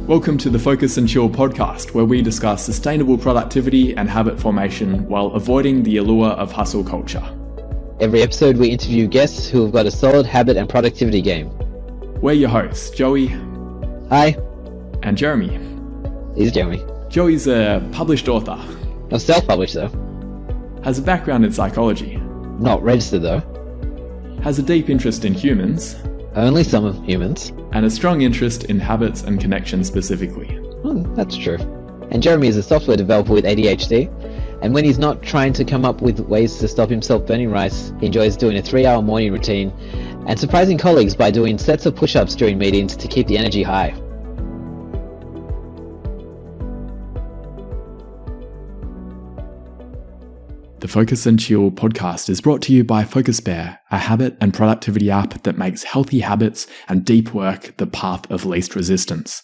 Welcome to the Focus and Chill podcast, where we discuss sustainable productivity and habit formation while avoiding the allure of hustle culture. Every episode, we interview guests who have got a solid habit and productivity game. We're your hosts, Joey. Hi. And Jeremy. He's Jeremy. Joey's a published author. I'm self-published though. Has a background in psychology. Not registered though. Has a deep interest in humans. Only some of humans. And a strong interest in habits and connections specifically. That's true. And Jeremy is a software developer with ADHD. And when he's not trying to come up with ways to stop himself burning rice, he enjoys doing a 3-hour morning routine and surprising colleagues by doing sets of push-ups during meetings to keep the energy high. The Focus and Chill podcast is brought to you by FocusBear, a habit and productivity app that makes healthy habits and deep work the path of least resistance.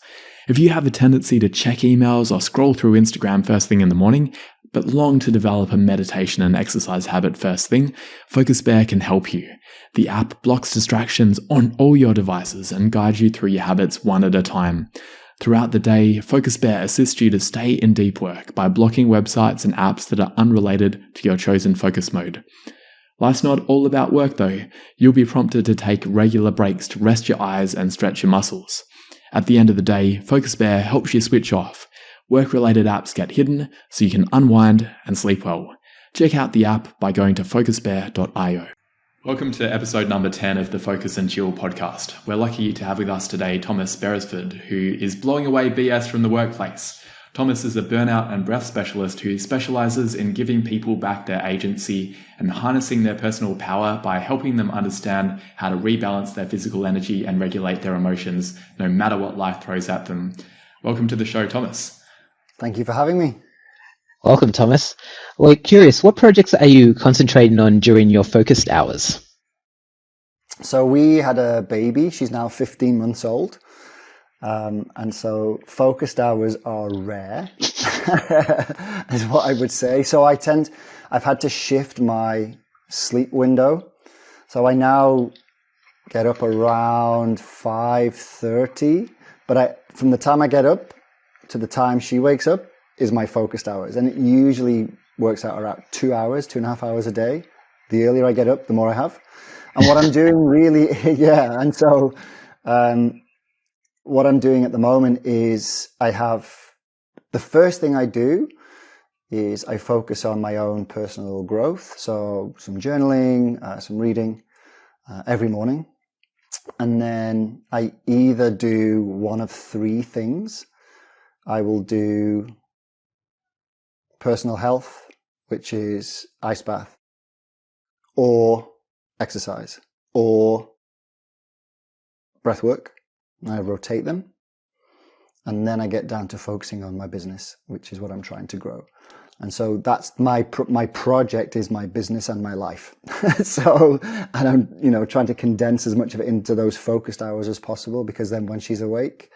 If you have a tendency to check emails or scroll through Instagram first thing in the morning, but long to develop a meditation and exercise habit first thing, FocusBear can help you. The app blocks distractions on all your devices and guides you through your habits one at a time. Throughout the day, FocusBear assists you to stay in deep work by blocking websites and apps that are unrelated to your chosen focus mode. Life's not all about work though. You'll be prompted to take regular breaks to rest your eyes and stretch your muscles. At the end of the day, FocusBear helps you switch off. Work-related apps get hidden so you can unwind and sleep well. Check out the app by going to focusbear.io. Welcome to episode number 10 of the Focus and Chill podcast. We're lucky to have with us today Thomas Beresford, who is blowing away BS from the workplace. Thomas is a burnout and breath specialist who specializes in giving people back their agency and harnessing their personal power by helping them understand how to rebalance their physical energy and regulate their emotions, no matter what life throws at them. Welcome to the show, Thomas. Thank you for having me. Welcome, Thomas. We're curious, what projects are you concentrating on during your focused hours? So we had a baby. She's now 15 months old. And so focused hours are rare, is what I would say. So I've had to shift my sleep window. So I now get up around 5:30, but from the time I get up to the time she wakes up is my focused hours. And it usually works out around 2 hours, 2.5 hours a day. The earlier I get up, the more I have. And what I'm doing really, yeah. And so, what I'm doing at the moment is the first thing I do is I focus on my own personal growth. So some journaling, some reading, every morning. And then I either do one of three things. I will do personal health, which is ice bath, or exercise, or breath work. I rotate them. And then I get down to focusing on my business, which is what I'm trying to grow. And so that's my project is my business and my life. So, and I'm, trying to condense as much of it into those focused hours as possible, because then when she's awake,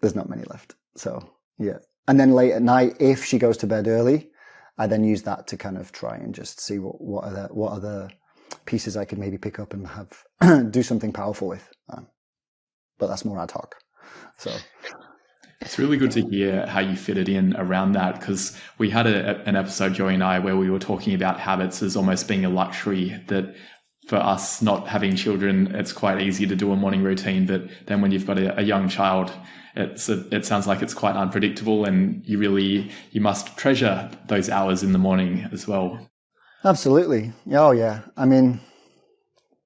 there's not many left. So, yeah. And then late at night, if she goes to bed early, I then use that to kind of try and just see what are the pieces I could maybe pick up and have do something powerful with. But that's more ad hoc. So it's really good to hear how you fit it in around that, because we had an episode, Joey and I, where we were talking about habits as almost being a luxury, that for us not having children, it's quite easy to do a morning routine. But then when you've got a young child, it sounds like it's quite unpredictable, and you must treasure those hours in the morning as well. Absolutely. Oh yeah. I mean,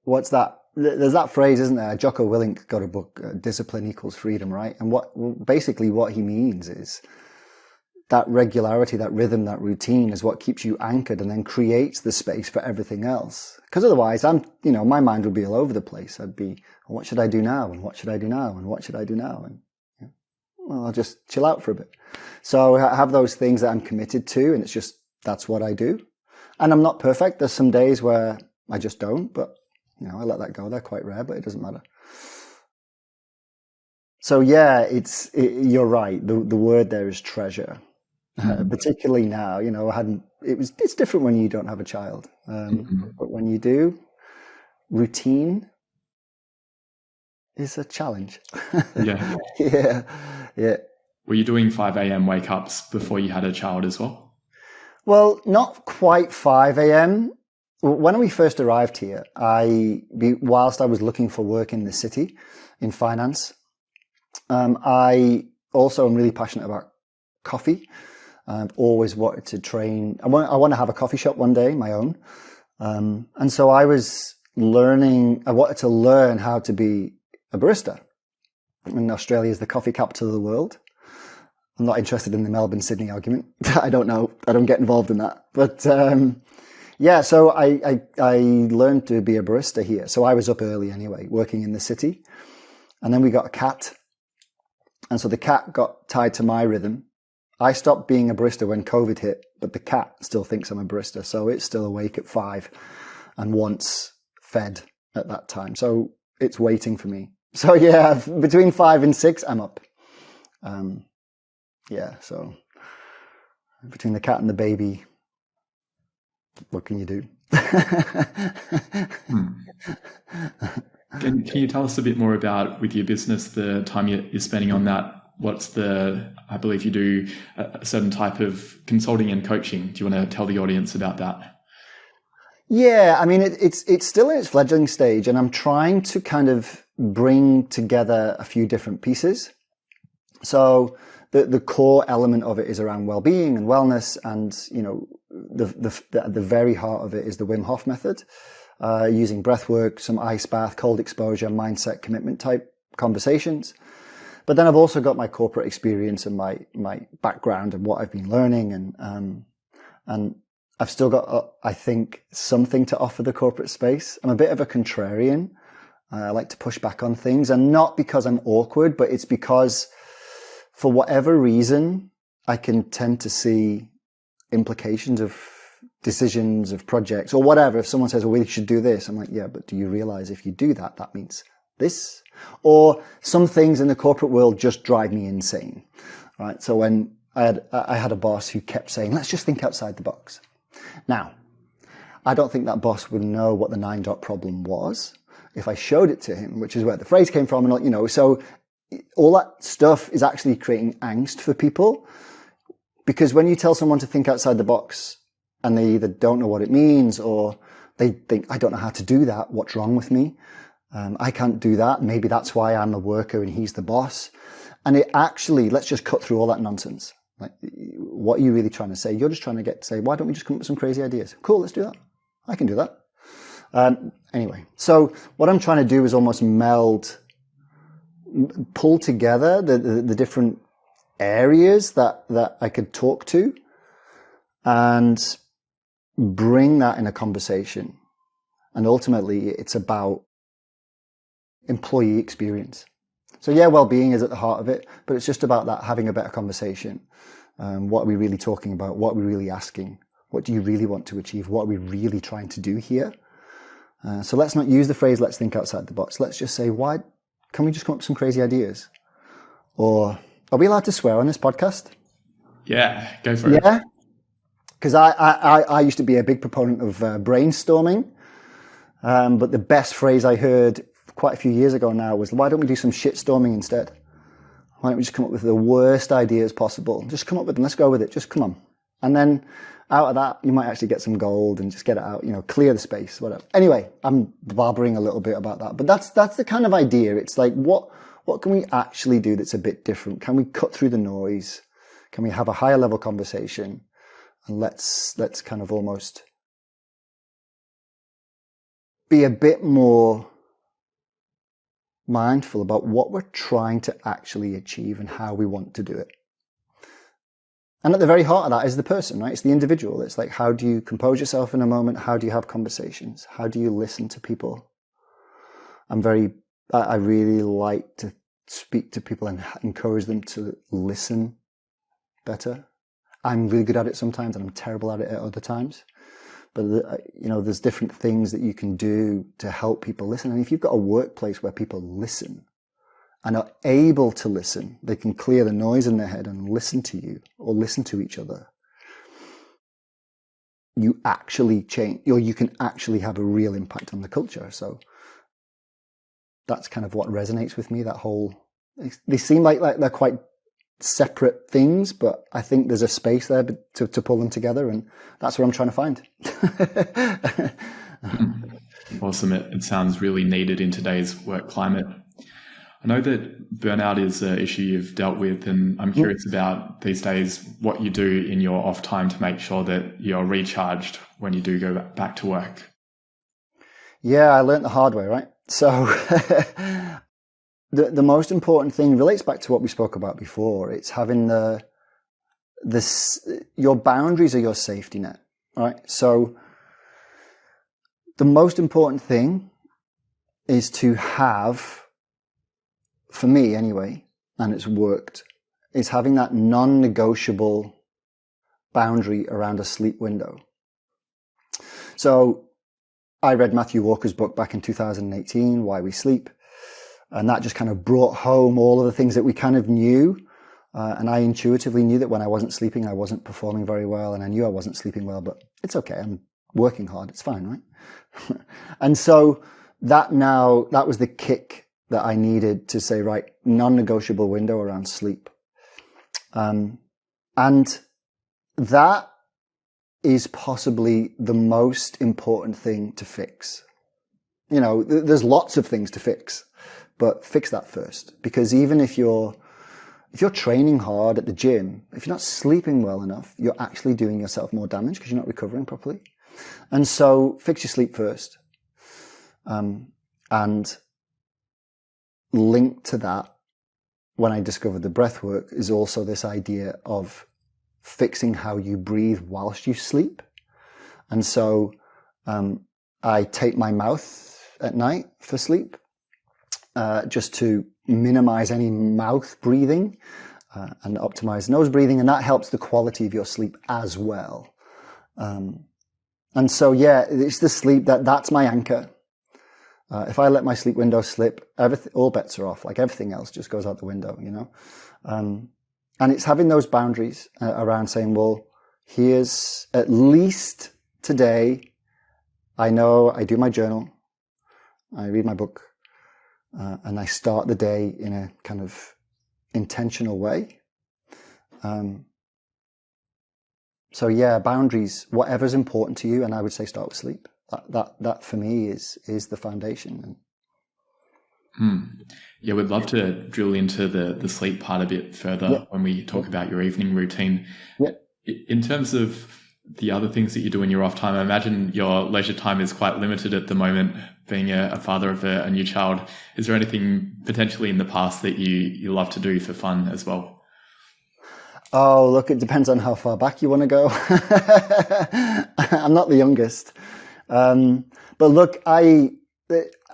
what's that? There's that phrase, isn't there? Jocko Willink got a book, Discipline Equals Freedom, right? And what he means is that regularity, that rhythm, that routine is what keeps you anchored and then creates the space for everything else. Because otherwise, my mind would be all over the place. I'd be, what should I do now? And what should I do now? And what should I do now? And well, I'll just chill out for a bit. So I have those things that I'm committed to, and that's what I do. And I'm not perfect. There's some days where I just don't, but I let that go. They're quite rare, but it doesn't matter. So yeah, you're right. The word there is treasure. Particularly now, it's different when you don't have a child. But when you do, routine is a challenge. Yeah. Yeah. Were you doing 5 a.m. wake ups before you had a child as well? Well, not quite 5 a.m. When we first arrived here, whilst I was looking for work in the city in finance, I also am really passionate about coffee. I've always wanted to train. I want to have a coffee shop one day, my own. And so I wanted to learn how to be a barista. And Australia is the coffee capital of the world. I'm not interested in the Melbourne-Sydney argument. I don't know. I don't get involved in that. But so I learned to be a barista here. So I was up early anyway, working in the city. And then we got a cat. And so the cat got tied to my rhythm. I stopped being a barista when COVID hit, but the cat still thinks I'm a barista. So it's still awake at 5 and wants fed at that time. So it's waiting for me. So yeah, between 5 and 6, I'm up. So between the cat and the baby, what can you do? Can you tell us a bit more about, with your business, the time you're spending on that? I believe you do a certain type of consulting and coaching. Do you want to tell the audience about that? Yeah, I mean, it's still in its fledgling stage, and I'm trying to kind of bring together a few different pieces. So the core element of it is around well-being and wellness, and the very heart of it is the Wim Hof method, using breath work, some ice bath, cold exposure, mindset, commitment type conversations. But then I've also got my corporate experience and my background and what I've been learning, and I've still got, I think, something to offer the corporate space. I'm a bit of a contrarian. I like to push back on things, and not because I'm awkward, but it's because for whatever reason, I can tend to see implications of decisions of projects or whatever. If someone says, well, we should do this, I'm like, yeah, but do you realize if you do that, that means this? Or some things in the corporate world just drive me insane, right? So when I had a boss who kept saying, let's just think outside the box. Now, I don't think that boss would know what the 9-dot problem was if I showed it to him, which is where the phrase came from. And, so all that stuff is actually creating angst for people, because when you tell someone to think outside the box and they either don't know what it means or they think, I don't know how to do that. What's wrong with me? I can't do that. Maybe that's why I'm a worker and he's the boss. And it actually, let's just cut through all that nonsense. Like, what are you really trying to say? You're just trying to say, why don't we just come up with some crazy ideas? Cool, let's do that. I can do that. Anyway, so what I'm trying to do is almost pull together the different areas that I could talk to and bring that in a conversation. And ultimately, it's about employee experience. So yeah, well-being is at the heart of it, but it's just about that, having a better conversation. What are we really talking about? What are we really asking? What do you really want to achieve? What are we really trying to do here? So let's not use the phrase, let's think outside the box. Let's just say, why can we just come up with some crazy ideas? Or are we allowed to swear on this podcast? Yeah, go for it. Yeah, because I used to be a big proponent of brainstorming. But the best phrase I heard quite a few years ago now was, why don't we do some shitstorming instead? Why don't we just come up with the worst ideas possible? Just come up with them. Let's go with it. Just come on. And then out of that, you might actually get some gold and just get it out, clear the space, whatever. Anyway, I'm barbering a little bit about that. But that's the kind of idea. It's like, what can we actually do that's a bit different? Can we cut through the noise? Can we have a higher level conversation? And let's kind of almost be a bit more mindful about what we're trying to actually achieve and how we want to do it. And at the very heart of that is the person, right? It's the individual. It's like, how do you compose yourself in a moment? How do you have conversations? How do you listen to people? I really like to speak to people and encourage them to listen better. I'm really good at it sometimes and I'm terrible at it at other times. But, there's different things that you can do to help people listen. And if you've got a workplace where people listen and are able to listen, they can clear the noise in their head and listen to you or listen to each other, you actually change, or you can actually have a real impact on the culture. So that's kind of what resonates with me. That whole, they seem like they're quite separate things, but I think there's a space there to pull them together, and that's what I'm trying to find. Awesome. It sounds really needed in today's work climate. I know that burnout is an issue you've dealt with, and I'm curious about these days what you do in your off time to make sure that you're recharged when you do go back to work. Yeah, I learned the hard way, right? So the most important thing relates back to what we spoke about before. It's having your boundaries are your safety net, right? So the most important thing is to have, for me anyway, and it's worked, is having that non-negotiable boundary around a sleep window. So I read Matthew Walker's book back in 2018, Why We Sleep, and that just kind of brought home all of the things that we kind of knew. And I intuitively knew that when I wasn't sleeping, I wasn't performing very well, and I knew I wasn't sleeping well, but it's okay. I'm working hard. It's fine, right? And so that was the kick that I needed to say, right, non-negotiable window around sleep. And that is possibly the most important thing to fix. You know, there's lots of things to fix, but fix that first. Because even if you're training hard at the gym, if you're not sleeping well enough, you're actually doing yourself more damage because you're not recovering properly. And so fix your sleep first. And linked to that, when I discovered the breath work, is also this idea of fixing how you breathe whilst you sleep. And so I tape my mouth at night for sleep, just to minimize any mouth breathing and optimize nose breathing. And that helps the quality of your sleep as well. And so, yeah, it's the sleep that's my anchor. If I let my sleep window slip, all bets are off. Like everything else just goes out the window, you know? And it's having those boundaries around saying, well, here's at least today, I know I do my journal, I read my book, and I start the day in a kind of intentional way. So yeah, boundaries, whatever's important to you, and I would say start with sleep. That for me is the foundation. Yeah, we'd love to drill into the sleep part a bit further when we talk about your evening routine. Yeah. In terms of the other things that you do in your off time, I imagine your leisure time is quite limited at the moment, being a father of a new child. Is there anything potentially in the past that you love to do for fun as well? Oh, look, it depends on how far back you want to go. I'm not the youngest. But look, I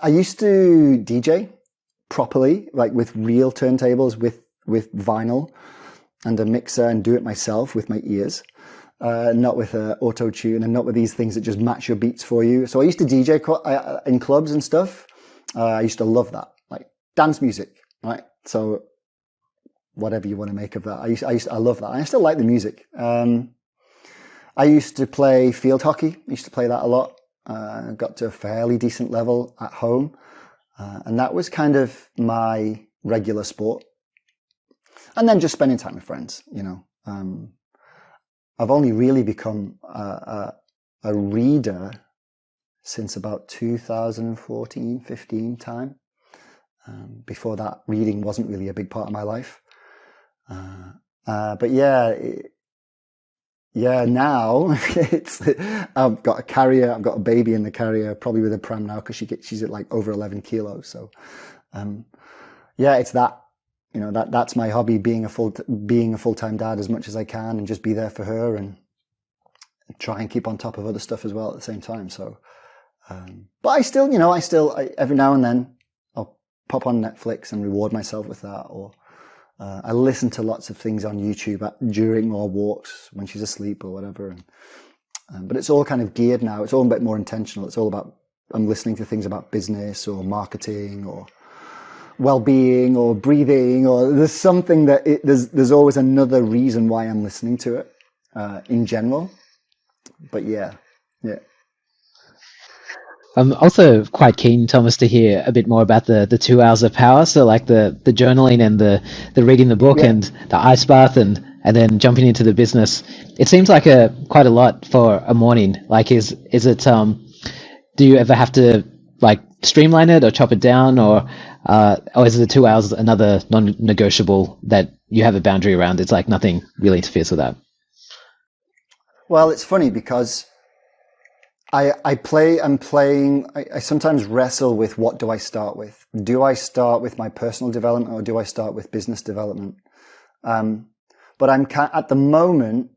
used to DJ properly, like with real turntables, with vinyl and a mixer, and do it myself with my ears, not with auto tune and not with these things that just match your beats for you. So I used to DJ in clubs and stuff. I used to love that, like dance music, right? So whatever you want to make of that, I love that. I still like the music. I used to play field hockey. I used to play that a lot. Got to a fairly decent level at home. And that was kind of my regular sport. And then just spending time with friends, you know. I've only really become a reader since about 2014, 15 time. Before that, reading wasn't really a big part of my life. But yeah, now I've got a carrier. I've got a baby in the carrier, probably with a pram now because she's at like over 11 kilos. So, yeah, it's that, you know, that's my hobby, being a full-time dad as much as I can, and just be there for her and try and keep on top of other stuff as well at the same time. So, but I still every now and then I'll pop on Netflix and reward myself with that, or I listen to lots of things on YouTube during our walks when she's asleep or whatever. But it's all kind of geared now. It's all a bit more intentional. It's all about, I'm listening to things about business or marketing or well-being or breathing, or there's something that there's always another reason why I'm listening to it in general. But yeah. I'm also quite keen, Thomas, to hear a bit more about the 2 hours of power. So like the journaling and the reading the book Yeah. and the ice bath and then jumping into the business. It seems like quite a lot for a morning. Like is it do you ever have to like streamline it or chop it down, or is the 2 hours another non-negotiable that you have a boundary around? It's like nothing really interferes with that. Well, it's funny because I sometimes wrestle with what do I start with? Do I start with my personal development or do I start with business development? But at the moment,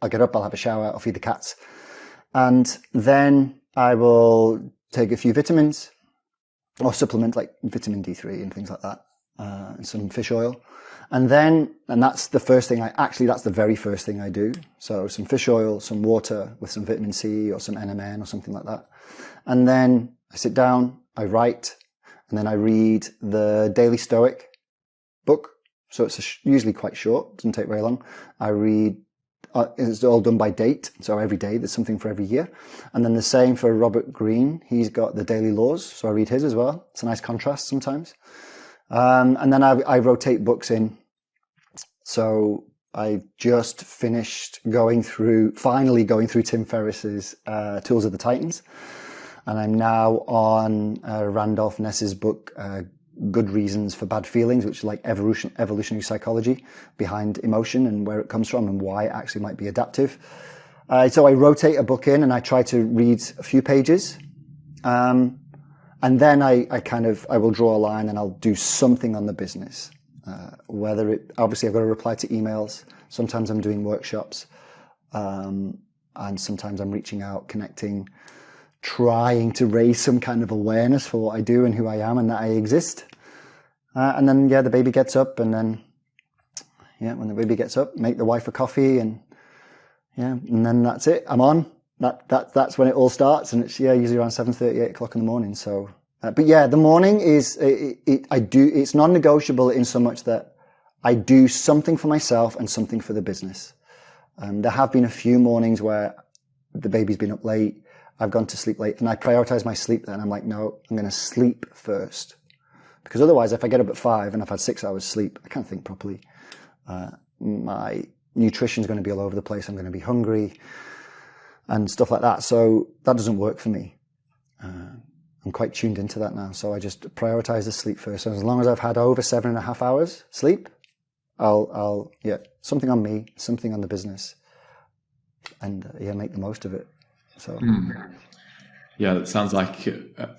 I'll get up, I'll have a shower, I'll feed the cats. And then I will take a few vitamins or supplements like vitamin D3 and things like that, and some fish oil. And that's the first thing that's the very first thing I do. So some fish oil, some water with some vitamin C or some NMN or something like that. And then I sit down, I write, and then I read the Daily Stoic book. So it's usually quite short, doesn't take very long. I read, it's all done by date. So every day there's something for every year. And then the same for Robert Greene. He's got the Daily Laws. So I read his as well. It's a nice contrast sometimes. And then I rotate books in. So I just finished finally going through Tim Ferriss's Tools of the Titans. And I'm now on Randolph Ness's book, Good Reasons for Bad Feelings, which is like evolutionary psychology behind emotion and where it comes from and why it actually might be adaptive. So I rotate a book in and I try to read a few pages. And then I will draw a line and I'll do something on the business. Obviously I've got to reply to emails. Sometimes I'm doing workshops. And sometimes I'm reaching out, connecting, trying to raise some kind of awareness for what I do and who I am and that I exist. And then, the baby gets up and then, when the baby gets up, make the wife a coffee and then that's it. I'm on. That's when it all starts, and it's usually around 7:30, 8 o'clock in the morning. So, the morning is it's non-negotiable in so much that I do something for myself and something for the business. There have been a few mornings where the baby's been up late, I've gone to sleep late, and I prioritize my sleep. Then I'm like, no, I'm going to sleep first, because otherwise, if I get up at 5 and I've had 6 hours sleep, I can't think properly. My nutrition is going to be all over the place. I'm going to be hungry and stuff like that. So that doesn't work for me. I'm quite tuned into that now. So I just prioritize the sleep first. So as long as I've had over 7.5 hours sleep, I'll something on me, something on the business, and make the most of it. So. Yeah, it sounds like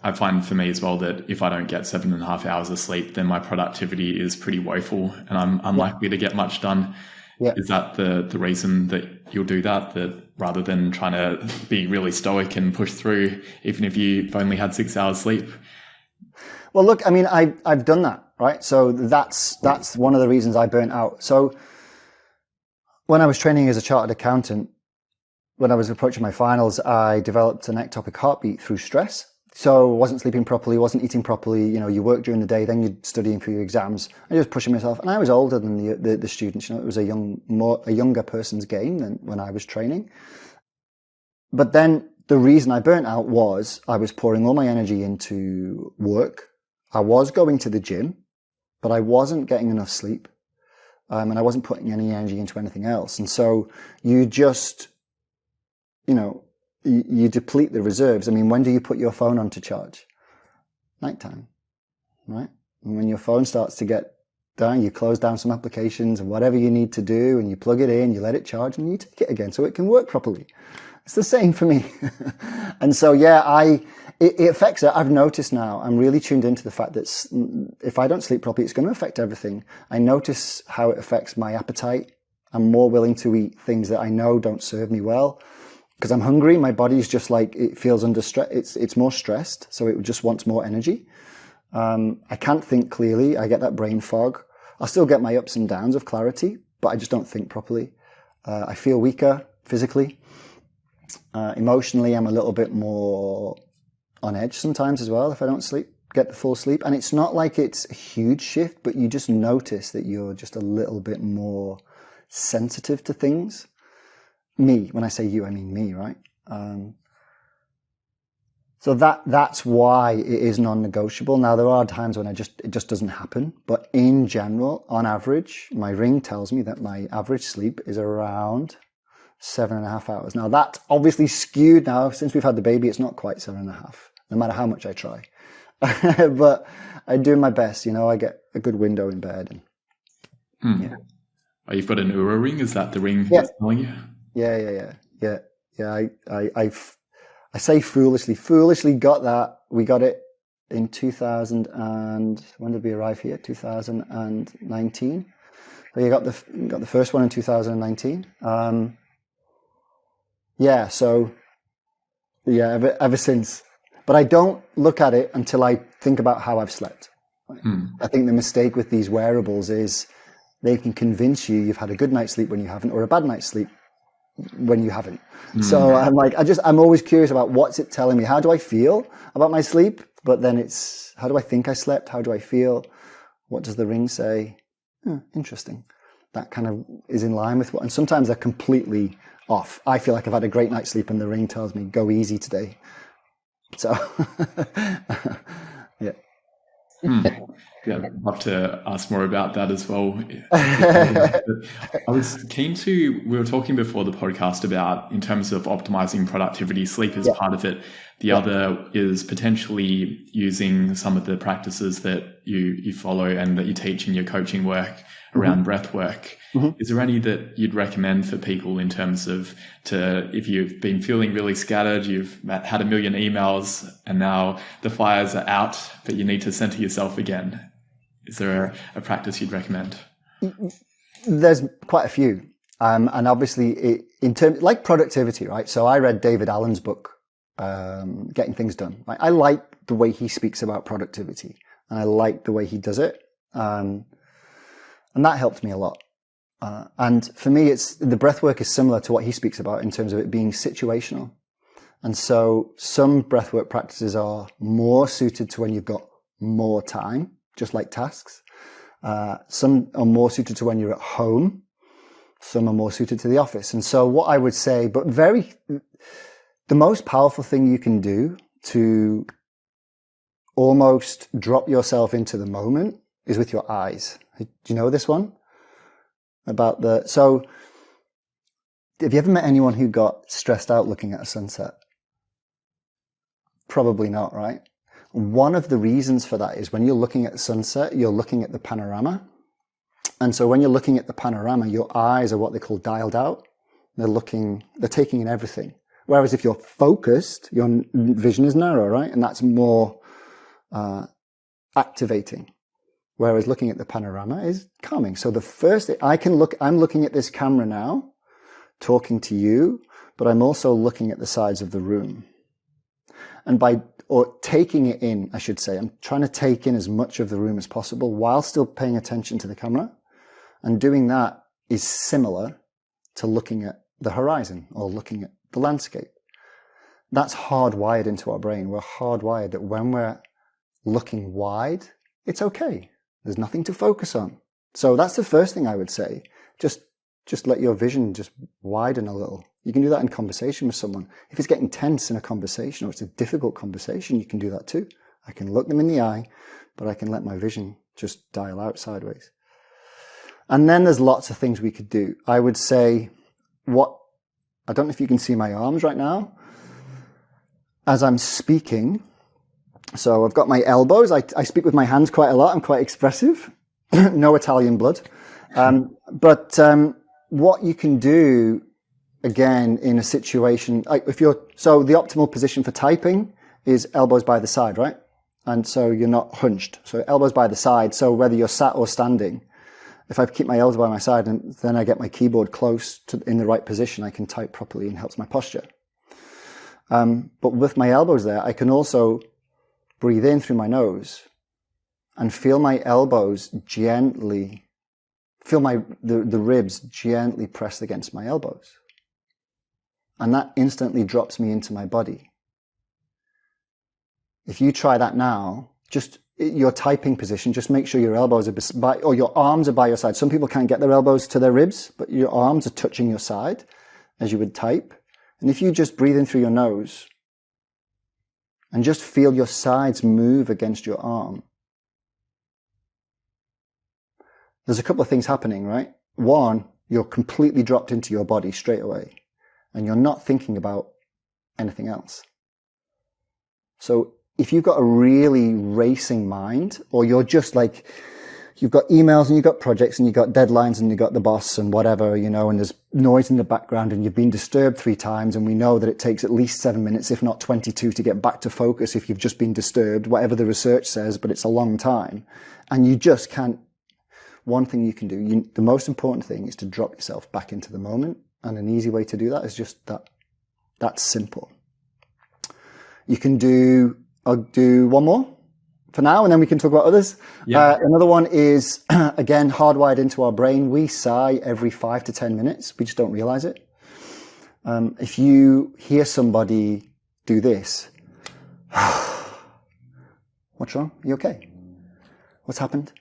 I find for me as well that if I don't get 7.5 hours of sleep, then my productivity is pretty woeful and I'm unlikely to get much done. Yeah. Is that the reason that you'll do that rather than trying to be really stoic and push through, even if you've only had 6 hours sleep? Well, look, I mean, I've done that, right? So that's one of the reasons I burnt out. So when I was training as a chartered accountant, when I was approaching my finals, I developed an ectopic heartbeat through stress. So wasn't sleeping properly, wasn't eating properly. You work during the day, then you're studying for your exams. I was pushing myself, and I was older than the students. It was a younger person's game than when I was training. But then the reason I burnt out was I was pouring all my energy into work. I was going to the gym, but I wasn't getting enough sleep, and I wasn't putting any energy into anything else. And so you just you deplete the reserves. I mean, when do you put your phone on to charge? Nighttime, right? And when your phone starts to get down, you close down some applications and whatever you need to do, and you plug it in, you let it charge, and you take it again so it can work properly. It's the same for me. And so, it affects it. I've noticed now, I'm really tuned into the fact that if I don't sleep properly, it's going to affect everything. I notice how it affects my appetite. I'm more willing to eat things that I know don't serve me well. Because I'm hungry, my body's just like, it feels under stress. It's more stressed, so it just wants more energy. I can't think clearly. I get that brain fog. I'll still get my ups and downs of clarity, but I just don't think properly. I feel weaker physically. Emotionally, I'm a little bit more on edge sometimes as well if I don't get the full sleep. And it's not like it's a huge shift, but you just notice that you're just a little bit more sensitive to things. me. When I say you, I mean me, right? So that's why it is non-negotiable. Now, there are times when it just doesn't happen. But in general, on average, my ring tells me that my average sleep is around 7.5 hours. Now, that's obviously skewed now. Since we've had the baby, it's not quite 7.5, no matter how much I try. But I do my best. I get a good window in bed. And, yeah. Oh, you've got an Oura ring? Is that the ring Yeah. that's telling you? Yeah. I say foolishly got that. We got it in 2000 and when did we arrive here? 2019. So you got the first one in 2019. Ever since. But I don't look at it until I think about how I've slept. I think the mistake with these wearables is they can convince you you've had a good night's sleep when you haven't, or a bad night's sleep when you haven't. So I'm always curious about what's it telling me? How do I feel about my sleep? But then it's, how do I think I slept? How do I feel? What does the ring say? Interesting. That kind of is in line with and sometimes they're completely off. I feel like I've had a great night's sleep and the ring tells me go easy today. So, yeah. Yeah, I'd love to ask more about that as well. I was keen to, we were talking before the podcast about, in terms of optimizing productivity, sleep is part of it. The other is potentially using some of the practices that you follow and that you teach in your coaching work around breath work. Is there any that you'd recommend for people in terms of if you've been feeling really scattered, you've had a million emails and now the fires are out, but you need to center yourself again? Is there a practice you'd recommend? There's quite a few. And obviously in terms like productivity, right? So I read David Allen's book, Getting Things Done. I like the way he speaks about productivity and I like the way he does it. And that helped me a lot. And for me, the breath work is similar to what he speaks about in terms of it being situational. And so some breath work practices are more suited to when you've got more time, just like tasks. Some are more suited to when you're at home. Some are more suited to the office. And so what I would say, the most powerful thing you can do to almost drop yourself into the moment is with your eyes. Do you know this one? So have you ever met anyone who got stressed out looking at a sunset? Probably not, right? One of the reasons for that is when you're looking at the sunset, you're looking at the panorama. And so when you're looking at the panorama, your eyes are what they call dialed out. They're taking in everything. Whereas if you're focused, your vision is narrow, right? And that's more activating. Whereas looking at the panorama is calming. So the first thing I'm looking at this camera now, talking to you, but I'm also looking at the sides of the room. And or taking it in, I should say, I'm trying to take in as much of the room as possible while still paying attention to the camera. And doing that is similar to looking at the horizon or looking at the landscape. That's hardwired into our brain. We're hardwired that when we're looking wide, it's okay. There's nothing to focus on. So that's the first thing I would say. Just let your vision just widen a little. You can do that in conversation with someone. If it's getting tense in a conversation or it's a difficult conversation, you can do that too. I can look them in the eye, but I can let my vision just dial out sideways. And then there's lots of things we could do. I would say I don't know if you can see my arms right now. As I'm speaking, so I've got my elbows. I speak with my hands quite a lot. I'm quite expressive. No Italian blood. But what you can do, again, in a situation, so the optimal position for typing is elbows by the side, right? And so you're not hunched. So elbows by the side. So whether you're sat or standing, if I keep my elbows by my side and then I get my keyboard close in the right position, I can type properly and helps my posture. But with my elbows there, I can also breathe in through my nose and feel my elbows gently, the ribs gently pressed against my elbows. And that instantly drops me into my body. If you try that now, just your typing position, just make sure your elbows or your arms are by your side. Some people can't get their elbows to their ribs, but your arms are touching your side. as you would type. And if you just breathe in through your nose and just feel your sides move against your arm, there's a couple of things happening, right? One, you're completely dropped into your body straight away, and you're not thinking about anything else. So if you've got a really racing mind, or you're just like, you've got emails and you've got projects and you've got deadlines and you've got the boss and whatever, you know, and there's noise in the background and you've been disturbed 3 times, and we know that it takes at least 7 minutes, if not 22, to get back to focus if you've just been disturbed, whatever the research says, but it's a long time. And you just can't. One thing you can do, the most important thing is to drop yourself back into the moment. And an easy way to do that is just that. That's simple. You can I'll do one more for now, and then we can talk about others. Yeah. Another one is, again, hardwired into our brain. We sigh every 5 to 10 minutes. We just don't realize it. If you hear somebody do this, what's wrong? Are you okay? What's happened?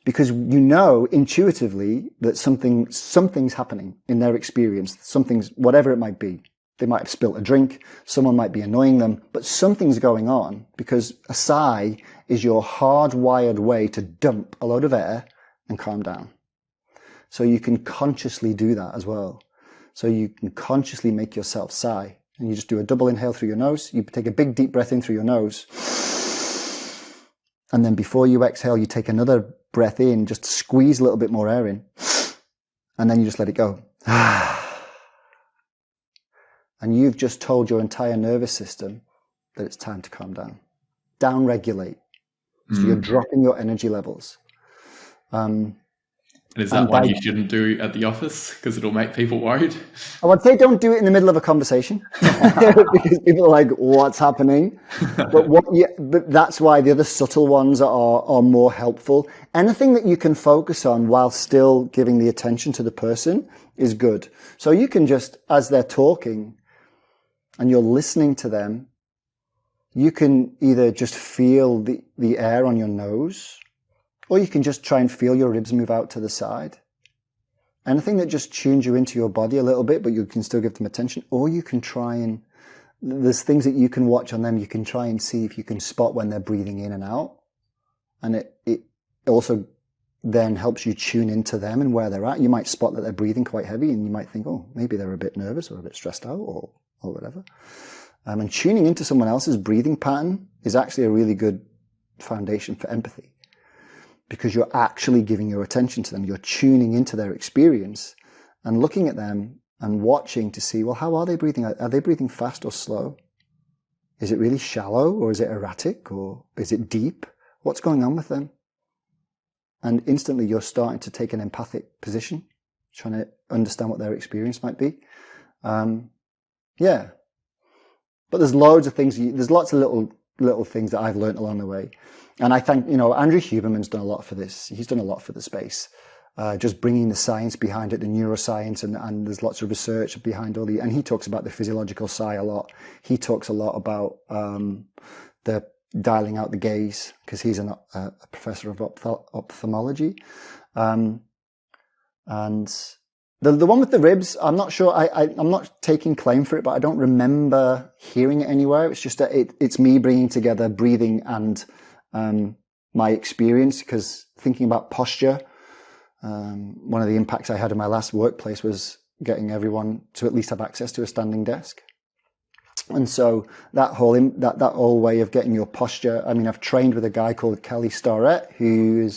Because you know intuitively that something's happening in their experience. Something's, whatever it might be. They might have spilt a drink. Someone might be annoying them, but something's going on, because a sigh is your hardwired way to dump a load of air and calm down. So you can consciously do that as well. So you can consciously make yourself sigh, and you just do a double inhale through your nose. You take a big deep breath in through your nose. And then before you exhale, you take another breath in, just squeeze a little bit more air in, and then you just let it go. And you've just told your entire nervous system that it's time to calm down. Down-regulate. So you're dropping your energy levels. And is that one you shouldn't do at the office because it'll make people worried? I would say don't do it in the middle of a conversation because people are like, what's happening? But that's why the other subtle ones are more helpful. Anything that you can focus on while still giving the attention to the person is good. So you can just, as they're talking and you're listening to them, you can either just feel the air on your nose, or you can just try and feel your ribs move out to the side. Anything that just tunes you into your body a little bit, but you can still give them attention. Or you can try and, there's things that you can watch on them. You can try and see if you can spot when they're breathing in and out. And it also then helps you tune into them and where they're at. You might spot that they're breathing quite heavy, and you might think, oh, maybe they're a bit nervous or a bit stressed out or whatever. And tuning into someone else's breathing pattern is actually a really good foundation for empathy, because you're actually giving your attention to them. You're tuning into their experience and looking at them and watching to see, well, how are they breathing? Are they breathing fast or slow? Is it really shallow, or is it erratic, or is it deep? What's going on with them? And instantly you're starting to take an empathic position, trying to understand what their experience might be. Yeah. But there's loads of things, there's lots of little things that I've learned along the way. And I think, Andrew Huberman's done a lot for this. He's done a lot for the space. Just bringing the science behind it, the neuroscience, and there's lots of research behind and he talks about the physiological sigh a lot. He talks a lot about the dialing out the gaze, because he's a professor of ophthalmology. And the one with the ribs, I'm not sure, I'm not taking claim for it, but I don't remember hearing it anywhere. It's just that it's me bringing together breathing and my experience, because thinking about posture, one of the impacts I had in my last workplace was getting everyone to at least have access to a standing desk. And so that whole way of getting your posture, I mean, I've trained with a guy called Kelly Starrett, who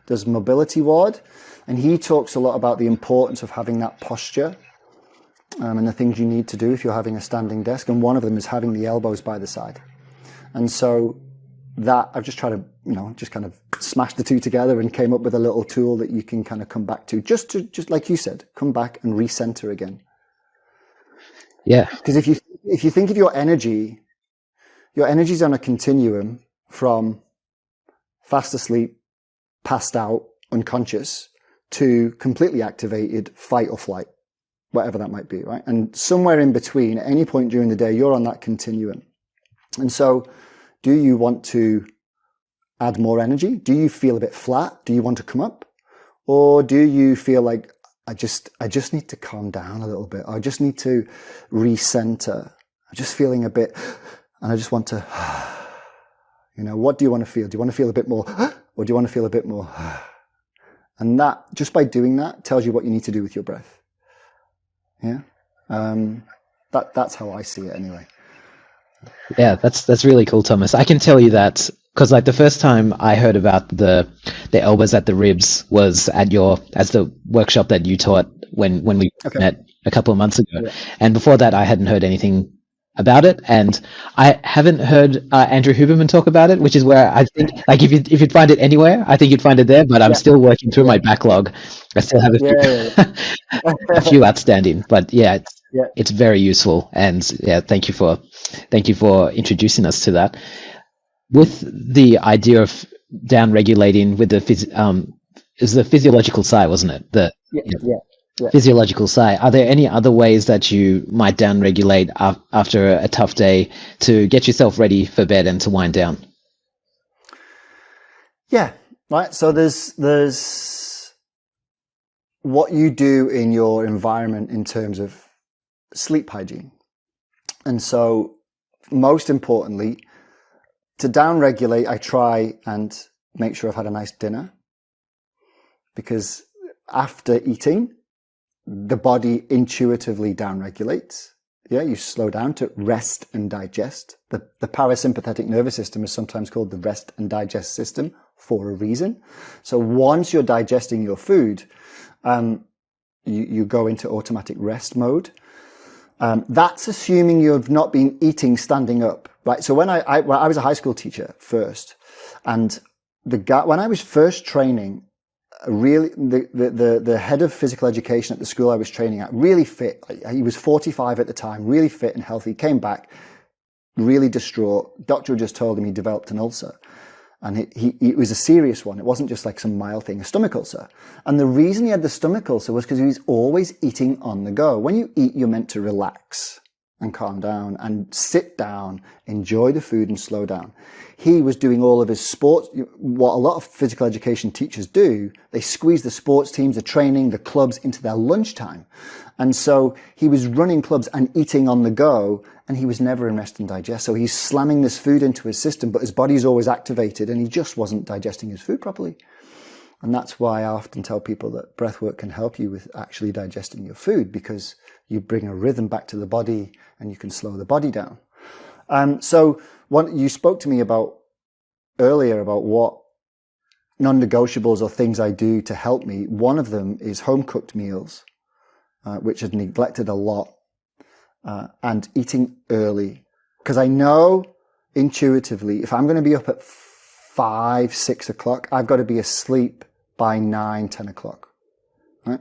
does mobility ward, and he talks a lot about the importance of having that posture and the things you need to do if you're having a standing desk. And one of them is having the elbows by the side. And so that I've just tried to, just kind of smash the two together and came up with a little tool that you can kind of come back to, just like you said, come back and recenter again. Yeah. Because if you think of your energy's on a continuum from fast asleep, passed out, unconscious, to completely activated, fight or flight, whatever that might be, right? And somewhere in between, at any point during the day, you're on that continuum. And so, do you want to add more energy? Do you feel a bit flat? Do you want to come up? Or do you feel like, I just need to calm down a little bit. I just need to recenter. I'm just feeling a bit, and I just want to, what do you want to feel? Do you want to feel a bit more, or do you want to feel a bit more? And that, just by doing that, tells you what you need to do with your breath. Yeah. That's how I see it anyway. Yeah, that's really cool, Thomas. I can tell you that because like the first time I heard about the elbows at the ribs was at the workshop that you taught when we met a couple of months ago. Yeah. And before that, I hadn't heard anything about it, and I haven't heard Andrew Huberman talk about it, which is where I think, like, if you'd find it anywhere, I think you'd find it there. But I'm still working through my backlog. I still have a few outstanding, but it's very useful. And thank you for introducing us to that. With the idea of down regulating with the physiological side, wasn't it? Physiological side. Are there any other ways that you might downregulate after a tough day to get yourself ready for bed and to wind down? Yeah, right. So there's what you do in your environment in terms of sleep hygiene. And so most importantly, to downregulate, I try and make sure I've had a nice dinner, because after eating, the body intuitively downregulates. Yeah, you slow down to rest and digest. The parasympathetic nervous system is sometimes called the rest and digest system for a reason. So once you're digesting your food, you go into automatic rest mode. That's assuming you've not been eating standing up, right? So when I was a high school teacher first, and when I was first training, really, the head of physical education at the school I was training at, really fit. He was 45 at the time, really fit and healthy, came back really distraught. Doctor just told him he developed an ulcer. And it was a serious one. It wasn't just like some mild thing, a stomach ulcer. And the reason he had the stomach ulcer was because he was always eating on the go. When you eat, you're meant to relax and calm down and sit down, enjoy the food and slow down. He was doing all of his sports, what a lot of physical education teachers do. They squeeze the sports teams, the training, the clubs into their lunchtime. And so he was running clubs and eating on the go, and he was never in rest and digest. So he's slamming this food into his system, but his body's always activated and he just wasn't digesting his food properly. And that's why I often tell people that breath work can help you with actually digesting your food, because you bring a rhythm back to the body and you can slow the body down. So you spoke to me earlier about what non-negotiables or things I do to help me. One of them is home-cooked meals, which I've neglected a lot, and eating early. Because I know intuitively, if I'm going to be up at 5, 6 o'clock, I've got to be asleep by 9, 10 o'clock. Right?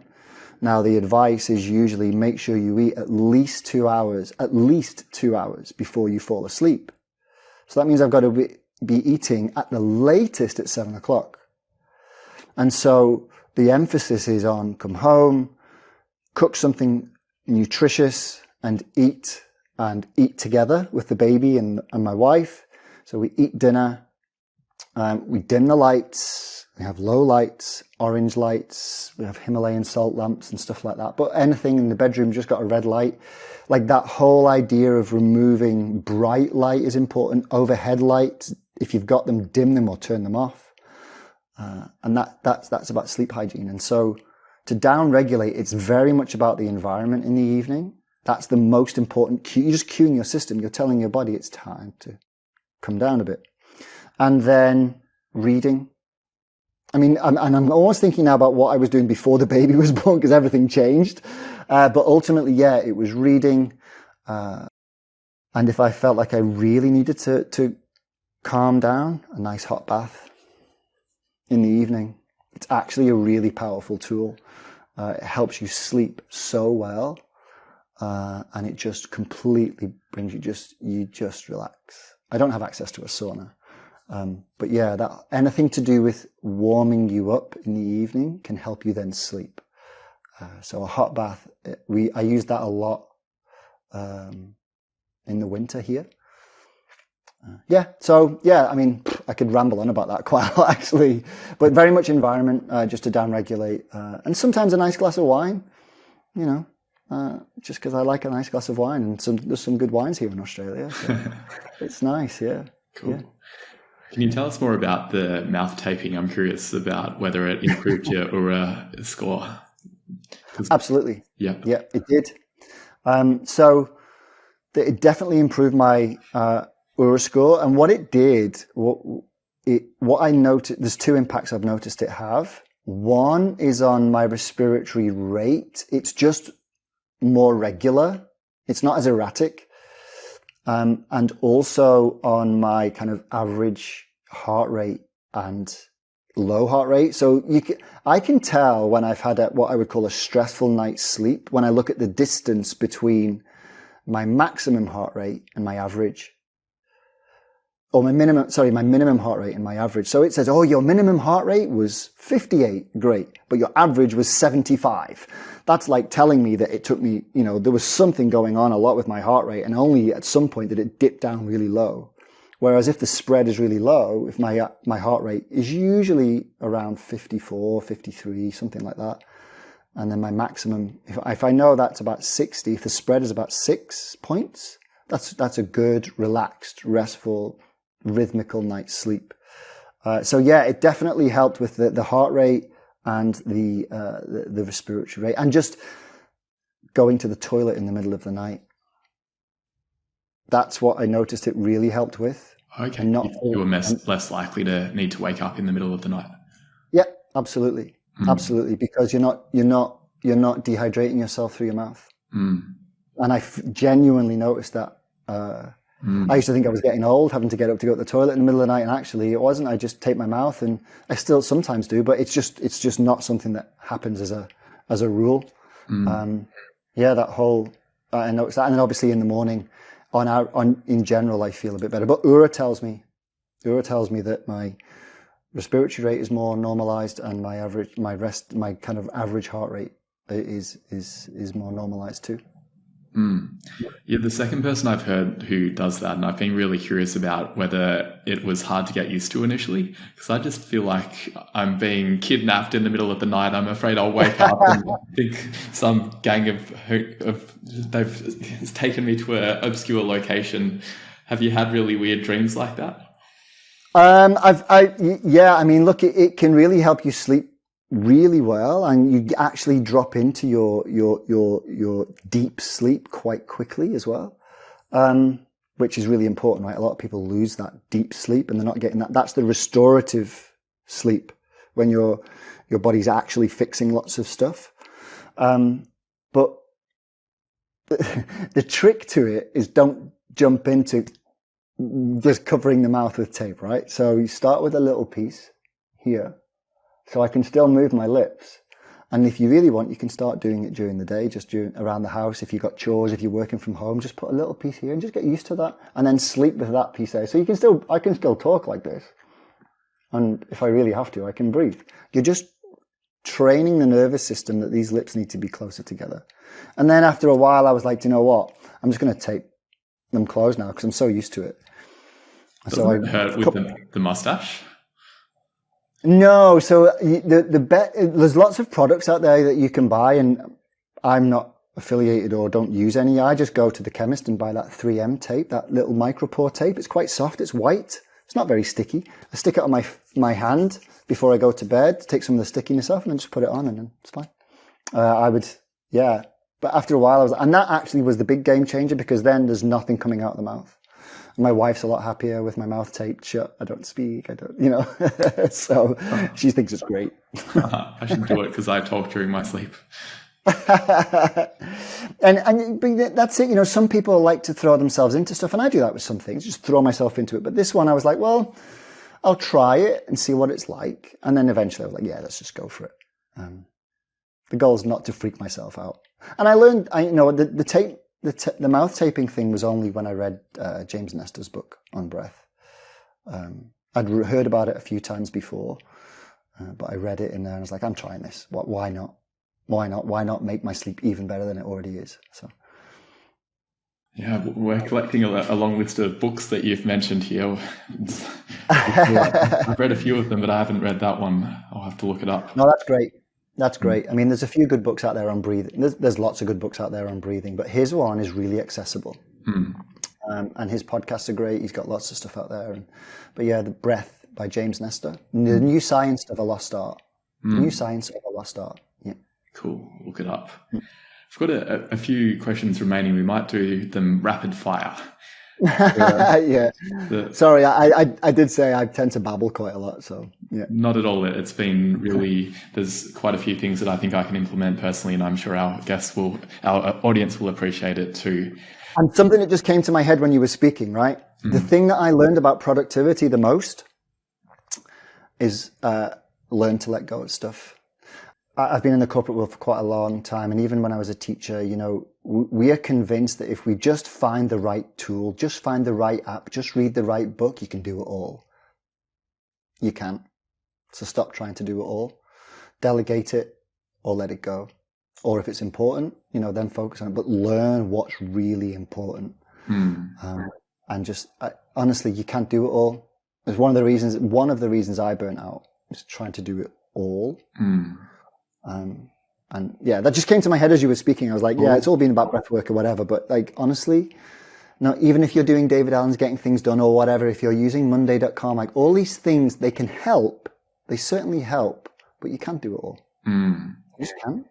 Now, the advice is usually make sure you eat at least 2 hours before you fall asleep. So that means I've got to be eating at the latest at 7 o'clock. And so the emphasis is on come home, cook something nutritious and eat together with the baby and my wife. So we eat dinner, we dim the lights, we have low lights, orange lights, we have Himalayan salt lamps and stuff like that. But anything in the bedroom just got a red light. Like that whole idea of removing bright light is important. Overhead lights, if you've got them, dim them or turn them off. And that's about sleep hygiene. And so to down-regulate, it's very much about the environment in the evening. That's the most important cue. You're just cueing your system. You're telling your body it's time to come down a bit. And then reading. I mean, I'm almost thinking now about what I was doing before the baby was born, because everything changed. But ultimately, it was reading. And if I felt like I really needed to calm down, a nice hot bath in the evening. It's actually a really powerful tool. It helps you sleep so well. And it just completely brings you just relax. I don't have access to a sauna. But that anything to do with warming you up in the evening can help you then sleep. So a hot bath, I use that a lot in the winter here. I mean, I could ramble on about that quite a lot, actually. But very much environment, just to downregulate. And sometimes a nice glass of wine, you know, just because I like a nice glass of wine. And there's some good wines here in Australia. So it's nice, yeah. Cool. Yeah. Can you tell us more about the mouth taping? I'm curious about whether it improved your Oura score. Absolutely. Yeah. Yeah, it did. So it definitely improved my Oura score. And what it did, what I noticed, there's two impacts I've noticed it have. One is on my respiratory rate. It's just more regular. It's not as erratic. And also on my kind of average heart rate and low heart rate. So I can tell when I've had what I would call a stressful night's sleep when I look at the distance between my maximum heart rate and my average. Or my minimum heart rate and my average. So it says, oh, your minimum heart rate was 58. Great. But your average was 75. That's like telling me that it took me, you know, there was something going on a lot with my heart rate, and only at some point did it dip down really low. Whereas if the spread is really low, if my heart rate is usually around 54, 53, something like that. And then my maximum, if I know that's about 60, if the spread is about 6 points, that's a good, relaxed, restful, rhythmical night's sleep. So yeah, it definitely helped with the heart rate and the respiratory rate, and just going to the toilet in the middle of the night. That's what I noticed it really helped with. Okay, you were less likely to need to wake up in the middle of the night. Yeah, absolutely, absolutely, because you're not dehydrating yourself through your mouth. And I genuinely noticed that. I used to think I was getting old, having to get up to go to the toilet in the middle of the night, and actually it wasn't. I just tape my mouth, and I still sometimes do, but it's just not something that happens as a rule. Yeah, that whole I noticed that, and then obviously in the morning, in general, I feel a bit better. But Oura tells me that my respiratory rate is more normalized, and my kind of average heart rate is more normalized too. You're the second person I've heard who does that, and I've been really curious about whether it was hard to get used to initially, because I just feel like I'm being kidnapped in the middle of the night. I'm afraid I'll wake up and think some gang they've taken me to an obscure location. Have you had really weird dreams like that? I mean, look, it can really help you sleep really well, and you actually drop into your deep sleep quite quickly as well, which is really important, right? A lot of people lose that deep sleep and they're not getting that. That's the restorative sleep, when your body's actually fixing lots of stuff. But the trick to it is don't jump into just covering the mouth with tape, right? So you start with a little piece here, so I can still move my lips. And if you really want, you can start doing it during the day, just around the house. If you've got chores, if you're working from home, just put a little piece here and just get used to that, and then sleep with that piece there. So I can still talk like this. And if I really have to, I can breathe. You're just training the nervous system that these lips need to be closer together. And then after a while, I was like, do you know what? I'm just going to tape them closed now because I'm so used to it. Doesn't it hurt with the mustache? No, so there's lots of products out there that you can buy, and I'm not affiliated or don't use any. I just go to the chemist and buy that 3M tape, that little micropore tape. It's quite soft, it's white, it's not very sticky. I stick it on my hand before I go to bed to take some of the stickiness off, and then just put it on, and then it's fine. But after a while, and that actually was the big game changer, because then there's nothing coming out of the mouth. My wife's a lot happier with my mouth taped shut. I don't speak. So she thinks it's great. I should do it because I talk during my sleep. and that's it. Some people like to throw themselves into stuff, and I do that with some things, just throw myself into it. But this one, I was like, well, I'll try it and see what it's like. And then eventually I was like, yeah, let's just go for it. The goal is not to freak myself out. And I learned, the tape, the mouth taping thing was only when I read James Nestor's book on breath. I'd heard about it a few times before, but I read it in there and I was like, I'm trying this. Why not? Why not? Why not make my sleep even better than it already is? So. Yeah, we're collecting a long list of books that you've mentioned here. I've read a few of them, but I haven't read that one. I'll have to look it up. No, that's great. That's great. I mean, there's a few good books out there on breathing. There's lots of good books out there on breathing, but his one is really accessible. And his podcasts are great. He's got lots of stuff out there. But yeah, The Breath by James Nestor. The New Science of a Lost Art. New Science of a Lost Art. Yeah. Cool. Look it up. I've got a few questions remaining. We might do them rapid fire. Yeah. Sorry, I did say I tend to babble quite a lot. So yeah. Not at all. It's been really, there's quite a few things that I think I can implement personally, and I'm sure our audience will appreciate it too. And something that just came to my head when you were speaking, right? The thing that I learned about productivity the most is learn to let go of stuff. I've been in the corporate world for quite a long time. And even when I was a teacher, we are convinced that if we just find the right tool, just find the right app, just read the right book, you can do it all. You can't. So stop trying to do it all. Delegate it or let it go. Or if it's important, then focus on it. But learn what's really important. And just, honestly, you can't do it all. It's one of the reasons I burnt out is trying to do it all. And yeah, that just came to my head as you were speaking. I was like, yeah, it's all been about breath work or whatever. But like, honestly, no, even if you're doing David Allen's Getting Things Done or whatever, if you're using Monday.com, like all these things, they can help. They certainly help, but you can't do it all. You just can't.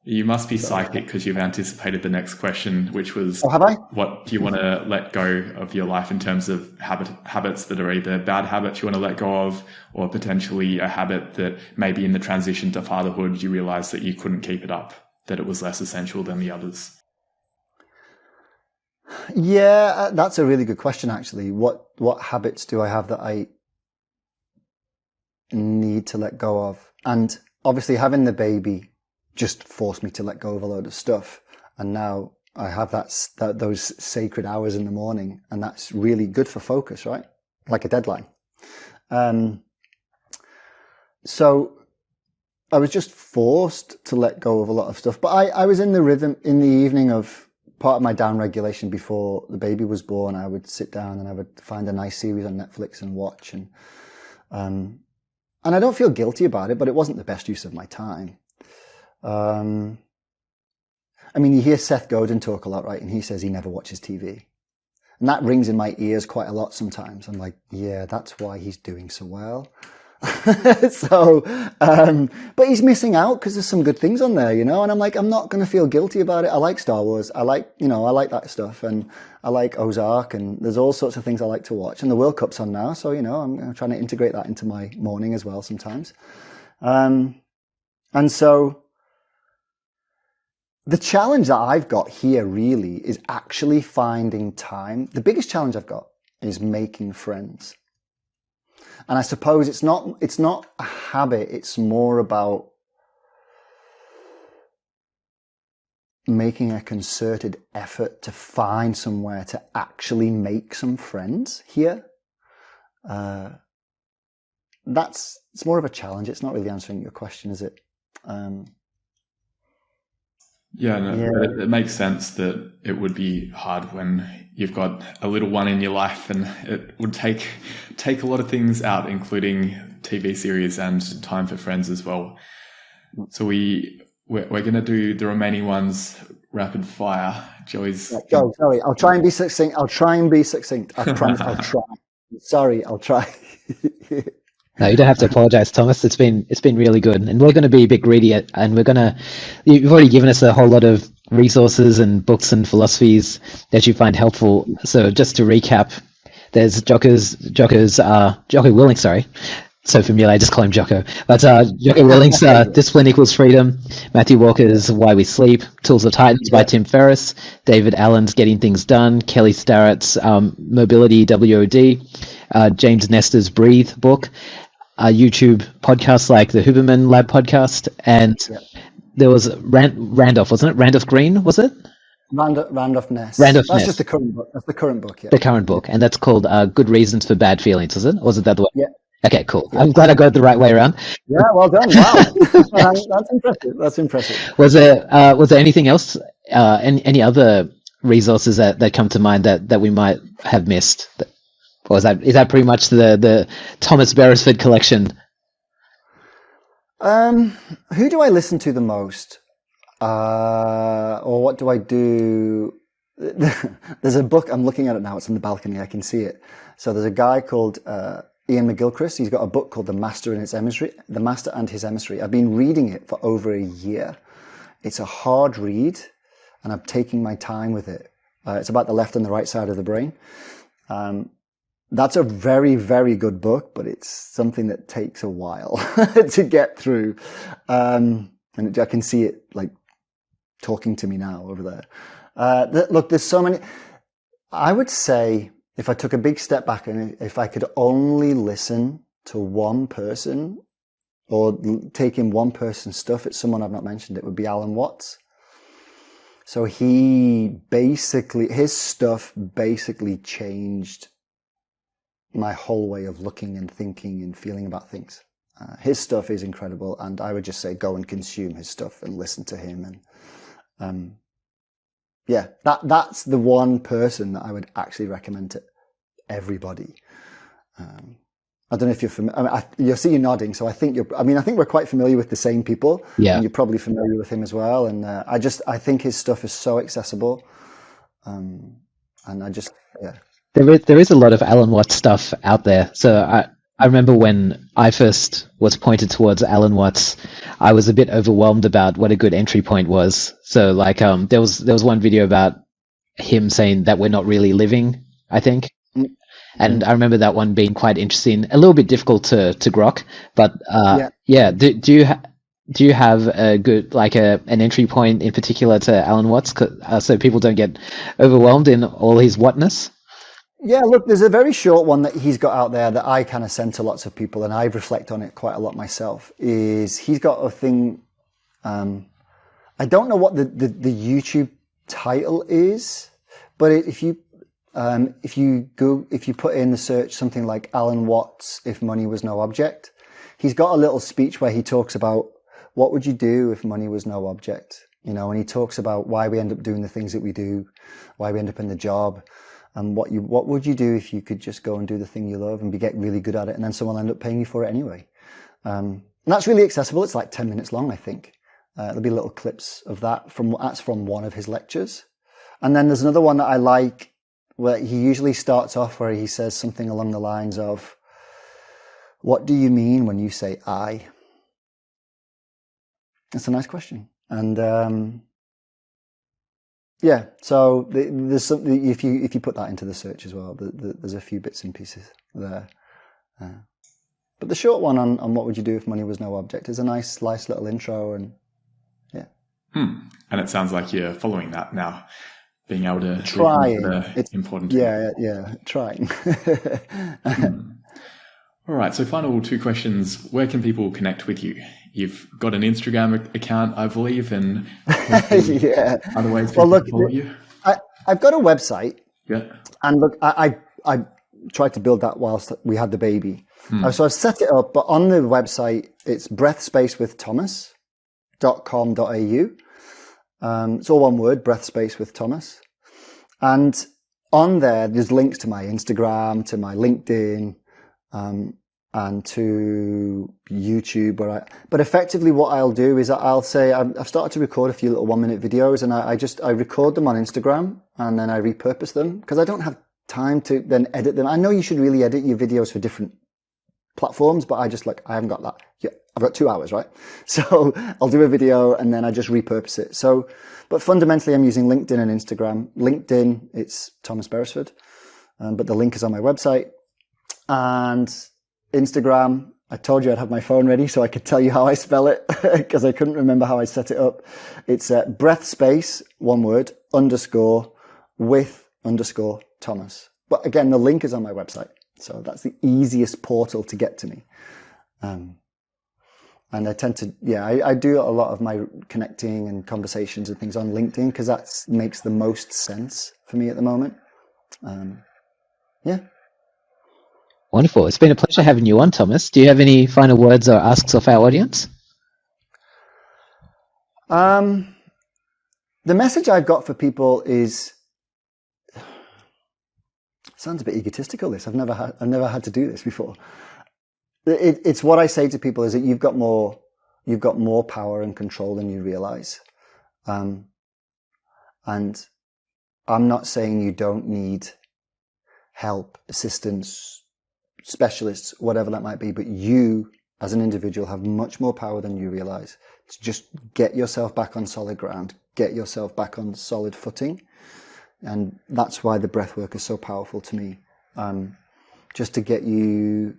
You must be psychic because you've anticipated the next question, which was, have I? What do you want to let go of your life in terms of habits that are either bad habits you want to let go of, or potentially a habit that maybe in the transition to fatherhood, you realized that you couldn't keep it up, that it was less essential than the others? Yeah, that's a really good question, actually. What habits do I have that I need to let go of? And obviously having the baby just forced me to let go of a load of stuff. And now I have those sacred hours in the morning, and that's really good for focus, right? Like a deadline. So I was just forced to let go of a lot of stuff. But I was in the rhythm in the evening of part of my down regulation before the baby was born. I would sit down and I would find a nice series on Netflix and watch. And I don't feel guilty about it, but it wasn't the best use of my time. I mean, you hear Seth Godin talk a lot, right? And he says he never watches TV. And that rings in my ears quite a lot sometimes. I'm like, yeah, that's why he's doing so well. But he's missing out because there's some good things on there, and I'm like, I'm not going to feel guilty about it. I like Star Wars. I like that stuff. And I like Ozark, and there's all sorts of things I like to watch. And the World Cup's on now. So, I'm trying to integrate that into my morning as well sometimes. And so the challenge that I've got here really is actually finding time. The biggest challenge I've got is making friends. And I suppose it's not a habit. It's more about making a concerted effort to find somewhere to actually make some friends here. It's more of a challenge. It's not really answering your question, is it? It makes sense that it would be hard when you've got a little one in your life, and it would take a lot of things out, including TV series and time for friends as well. So we're going to do the remaining ones rapid fire. Joey's... Go, sorry. I'll try and be succinct. I promise I'll try. Sorry, I'll try. No, you don't have to apologize, Thomas. It's been really good, and we're going to be a bit greedy, and you've already given us a whole lot of resources and books and philosophies that you find helpful. So just to recap, there's Jocko Willink, sorry. So familiar, I just call him Jocko. But Jocko Willink's Discipline Equals Freedom, Matthew Walker's Why We Sleep, Tools of Titans by Tim Ferriss, David Allen's Getting Things Done, Kelly Starrett's Mobility WOD, James Nestor's Breathe book, YouTube podcasts like the Huberman Lab podcast, and there was Randolph, wasn't it? Randolph Green, was it? Randolph Ness. That's just the current book. That's the current book, yeah. The current book, and that's called Good Reasons for Bad Feelings, is it? Or was it that the way? Yeah. Okay, cool. Yeah. I'm glad I got it the right way around. Yeah, well done. Wow. That's impressive. Was there anything else? Any other resources that come to mind that we might have missed? Or is that pretty much the Thomas Beresford collection? Who do I listen to the most? Or what do I do? There's a book, I'm looking at it now, it's on the balcony, I can see it. So there's a guy called Ian McGilchrist. He's got a book called The Master and His Emissary. I've been reading it for over a year. It's a hard read, and I'm taking my time with it. It's about the left and the right side of the brain. That's a very, very good book, but it's something that takes a while to get through. And I can see it like talking to me now over there. Look, there's so many. I would say if I took a big step back and if I could only listen to one person or take in one person's stuff, it's someone I've not mentioned, it would be Alan Watts. So his stuff basically changed my whole way of looking and thinking and feeling about things. His stuff is incredible, and I would just say go and consume his stuff and listen to him. And that's the one person that I would actually recommend to everybody. I don't know if you're familiar. You see you nodding, so I think we're quite familiar with the same people. Yeah, and you're probably familiar with him as well. And I think his stuff is so accessible. And there is a lot of Alan Watts stuff out there. So I remember when I first was pointed towards Alan Watts, I was a bit overwhelmed about what a good entry point was. So like there was one video about him saying that we're not really living, I think. And I remember that one being quite interesting, a little bit difficult to grok, but do you have a good an entry point in particular to Alan Watts, so people don't get overwhelmed in all his whatness? Yeah, look, there's a very short one that he's got out there that I kind of send to lots of people, and I reflect on it quite a lot myself. Is he's got a thing? I don't know what the YouTube title is, but if you put in the search something like Alan Watts, if money was no object, he's got a little speech where he talks about what would you do if money was no object, and he talks about why we end up doing the things that we do, why we end up in the job, and what would you do if you could just go and do the thing you love and get really good at it, and then someone will end up paying you for it anyway. And that's really accessible. It's like 10 minutes long, I think. There'll be little clips of that from one of his lectures. And then there's another one that I like, where he usually starts off where he says something along the lines of, what do you mean when you say I? That's a nice question. And so there's something, if you put that into the search as well, there's a few bits and pieces there. But the short one on what would you do if money was no object is a nice little intro, and yeah. And it sounds like you're following that now. Being able to try it's important. Yeah, trying. All right. So, final two questions. Where can people connect with you? You've got an Instagram account, I believe, and yeah. Other ways people can follow you. I've got a website. Yeah. And look, I tried to build that whilst we had the baby. So I've set it up, but on the website it's breathspacewiththomas.com.au. It's all one word, breath space with Thomas. And on there's links to my Instagram, to my LinkedIn, and to YouTube. But effectively what I'll do is I'll say, I've started to record a few little 1-minute videos, and I record them on Instagram and then I repurpose them because I don't have time to then edit them. I know you should really edit your videos for different platforms, but I haven't got that. Yeah, I've got 2 hours, right? So I'll do a video and then I just repurpose it. So, but fundamentally I'm using LinkedIn and Instagram. LinkedIn, it's Thomas Beresford, but the link is on my website. And Instagram, I told you I'd have my phone ready so I could tell you how I spell it because I couldn't remember how I set it up. It's breath space, one word, _ Thomas. But again, the link is on my website. So that's the easiest portal to get to me. And I tend to, I do a lot of my connecting and conversations and things on LinkedIn because that makes the most sense for me at the moment. Wonderful. It's been a pleasure having you on, Thomas. Do you have any final words or asks of our audience? The message I've got for people is sounds a bit egotistical, this. I've never had to do this before. It's what I say to people is that you've got more power and control than you realize. And I'm not saying you don't need help, assistance, specialists, whatever that might be, but you as an individual have much more power than you realize to just get yourself back on solid ground, get yourself back on solid footing. And that's why the breath work is so powerful to me. Just to get you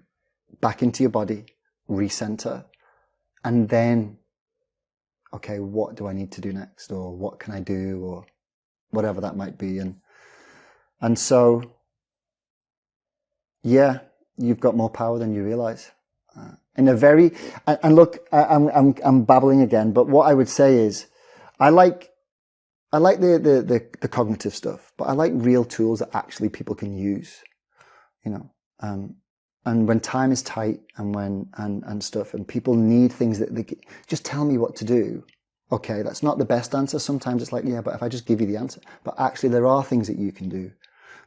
back into your body, recenter, and then, okay, what do I need to do next? Or what can I do? Or whatever that might be. And so, yeah, you've got more power than you realize. In a very, and look, I'm babbling again, but what I would say is, I like the cognitive stuff, but I like real tools that actually people can use, and when time is tight and stuff, and people need things that they just tell me what to do. Okay, that's not the best answer. Sometimes it's like, yeah, but if I just give you the answer, but actually there are things that you can do.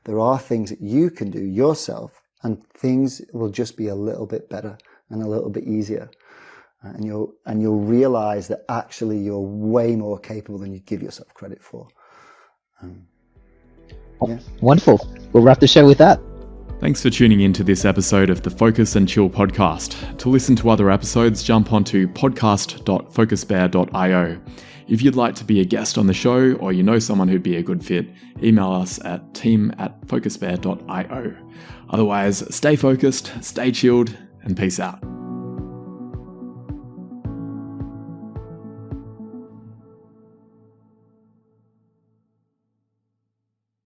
There are things that you can do yourself, and things will just be a little bit better and a little bit easier. And you'll realize that actually you're way more capable than you give yourself credit for. Yeah. Wonderful. We'll wrap the show with that. Thanks for tuning in to this episode of the Focus and Chill podcast. To listen to other episodes, jump onto podcast.focusbear.io. If you'd like to be a guest on the show, or you know someone who'd be a good fit, email us at team@focusbear.io. Otherwise, stay focused, stay chilled, and peace out.